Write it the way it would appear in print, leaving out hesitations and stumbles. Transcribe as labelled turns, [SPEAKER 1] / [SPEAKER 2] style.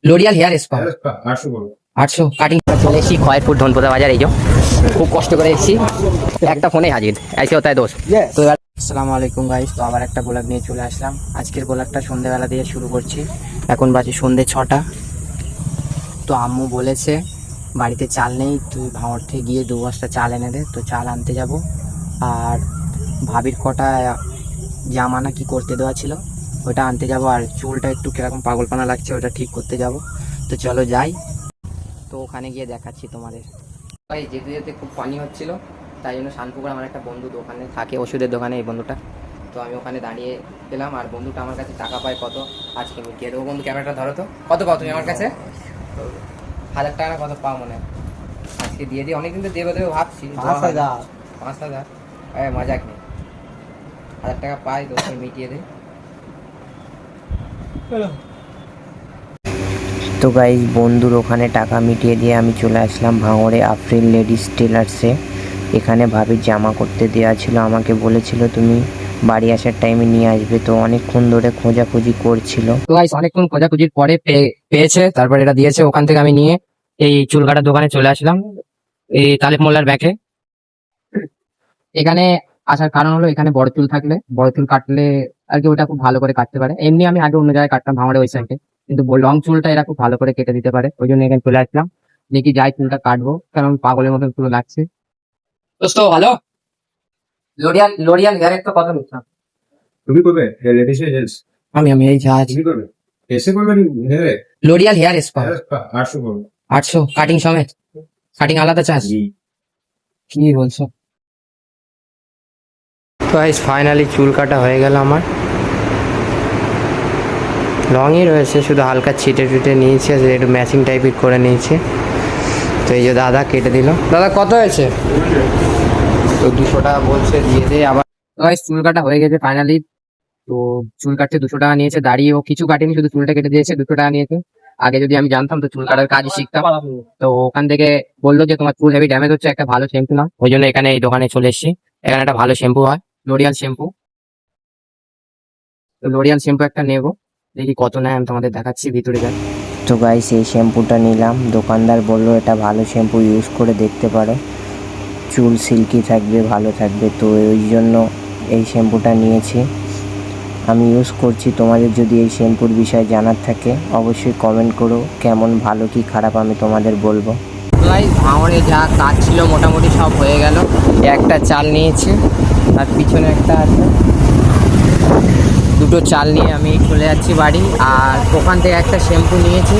[SPEAKER 1] Lauryl hair spa 800 cutting. চলে এসেছি খয়েরপুর ধনপোতা বাজার। এই যে খুব কষ্ট করে এসেছি, একটা ফোনে হাজির, এসে হতে হয় দোষ। তো এবার আসসালামু আলাইকুম গাইস, তো আবার একটা ব্লগ নিয়ে চলে আসলাম। আজকের ব্লগটা সন্ধ্যেবেলা দিয়ে শুরু করছি। এখন বাজে সন্ধ্যে 6টা। তো আম্মু বলেছে বাড়িতে চাল নেই, তুই ভাঁড় থেকে গিয়ে 2 বস্তা চাল এনে দে। তো চাল আনতে যাব, আর ভাবির কটা জামা না কি করতে দেওয়া ছিল ওটা আনতে যাব, আর চুলটা একটু কিরকম পাগলপানা লাগছে ওটা ঠিক করতে যাব। তো চলো যাই, তো ওখানে গিয়ে দেখাচ্ছি তোমাদের। ভাই যেতে যেতে খুব পানি হচ্ছিল, তাই জন্য শানপুকুর আমার একটা বন্ধু দোকানে থাকে, ওষুধের দোকানে, এই বন্ধুটা। তো আমি ওখানে দাঁড়িয়ে গেলাম, আর বন্ধুটা আমার কাছে টাকা পায় কত আজকে মিটিয়ে দেবো। বন্ধু ক্যামেরাটা ধরো তো, কত পাও তুমি আমার কাছে? 1000 টাকা না কত পাও মনে হয়? আজকে দিয়ে দিই, অনেকদিন তো দেবো দেবো ভাবছি।
[SPEAKER 2] 5000
[SPEAKER 1] 5000 মজাক নেই, 1000 টাকা পাই তো মিটিয়ে দেয়।
[SPEAKER 3] তো গাইজ বন্ধুর ওখানে টাকা মিটিয়ে দিয়ে আমি চলে আসলাম ভাঙড়ে আফরিন লেডিস টেলার্সে। এখানে ভাবির জামা করতে দেওয়া ছিল, আমাকে বলেছিল তুমি বাড়ি আসার টাইমে নিয়ে আসবে। তো অনেকক্ষণ ধরে খোঁজাখুঁজি করছিল।
[SPEAKER 1] তো গাইস অনেকক্ষণ খোঁজাখুঁজির পরে পেয়েছে, তারপর এটা দিয়েছে। ওখান থেকে আমি নিয়ে এই চুল কাটার দোকানে চলে আসলাম, এই তালেব মোল্লার ব্যাকে। এখানে আসার কারণ হলো এখানে বড় চুল থাকলে, বড় চুল কাটলে আর কি ওটা খুব ভালো করে কাটতে পারে। এমনি আমি আগে অন্য জায়গায় কাটতাম ভাঙড়ে ওই সাইডে, কিন্তু লং চুলটা এরা খুব ভালো করে কেটে দিতে পারে। ওই জন্য এখানে চলে আসলাম, দেখি যাই চুলটা কাটবো, কারণ পাগলের মতন চুল লাগছে। দোস্ত ভালো, লোরিয়াল লোরিয়াল হেয়ার একটা কত নিচ্ছিলাম
[SPEAKER 2] তুমি করবে লেডিসে জেন্টস
[SPEAKER 1] আমি এই যা
[SPEAKER 2] তুমি করবে এসে করবে নেবে
[SPEAKER 1] লোরিয়াল হেয়ার স্পা
[SPEAKER 2] 800 করবে
[SPEAKER 1] 800 কাটিং সমেত, কাটিং আলাদা চার্জ? কি বলছো? তো গাইস ফাইনালি চুল কাটা হয়ে গেল আমার। লংই রয়েছে, শুধু হালকা ছিটে টুটে নিয়েছে, একটু ম্যাচিং টাইপের করে নিয়েছে। তো এই যে দাদা কেটে দিল। দাদা কত হয়েছে? তো 200 টাকা বলছে, দিয়ে দে আবার। গাইস চুল কাটা হয়ে গেছে ফাইনালি। তো চুল কাটতে 200 টাকা নিয়েছে, দাড়ি ও কিছু কাটেনি, শুধু চুলটা কেটে দিয়েছে, 200 টাকা নিয়েছে। আগে যদি আমি জানতাম তো চুল কাটার কাজই শিখতাম। তো ওখান থেকে বললো যে তোমার চুল হেভি ড্যামেজ হচ্ছে, একটা ভালো শ্যাম্পু না। ওই জন্য এখানে এই দোকানে চলে এসেছি। এখানে একটা ভালো শ্যাম্পু হয়, লোরিয়াল শ্যাম্পু। তো লোরিয়াল শ্যাম্পু একটা নেবো, দেখি কত নেয় আমি তোমাদের দেখাচ্ছি, ভিতরে যাই।
[SPEAKER 3] তো গাইস এই শ্যাম্পুটা নিলাম, দোকানদার বললো এটা ভালো শ্যাম্পু, ইউজ করে দেখতে পারো, চুল সিল্কি থাকবে, ভালো থাকবে। তো ওই জন্য এই শ্যাম্পুটা নিয়েছি, আমি ইউজ করছি। তোমাদের যদি এই শ্যাম্পুর বিষয়ে জানার থাকে অবশ্যই কমেন্ট করো, কেমন ভালো কি খারাপ আমি তোমাদের বলবো।
[SPEAKER 1] ভাঙড়ে যা কাজ ছিল মোটামুটি সব হয়ে গেল। একটা চাল নিয়েছি, আর পিছনে একটা আছে, 2টো চাল নিয়ে আমি চলে যাচ্ছি বাড়ি। আর ওখান থেকে একটা শ্যাম্পু নিয়েছি।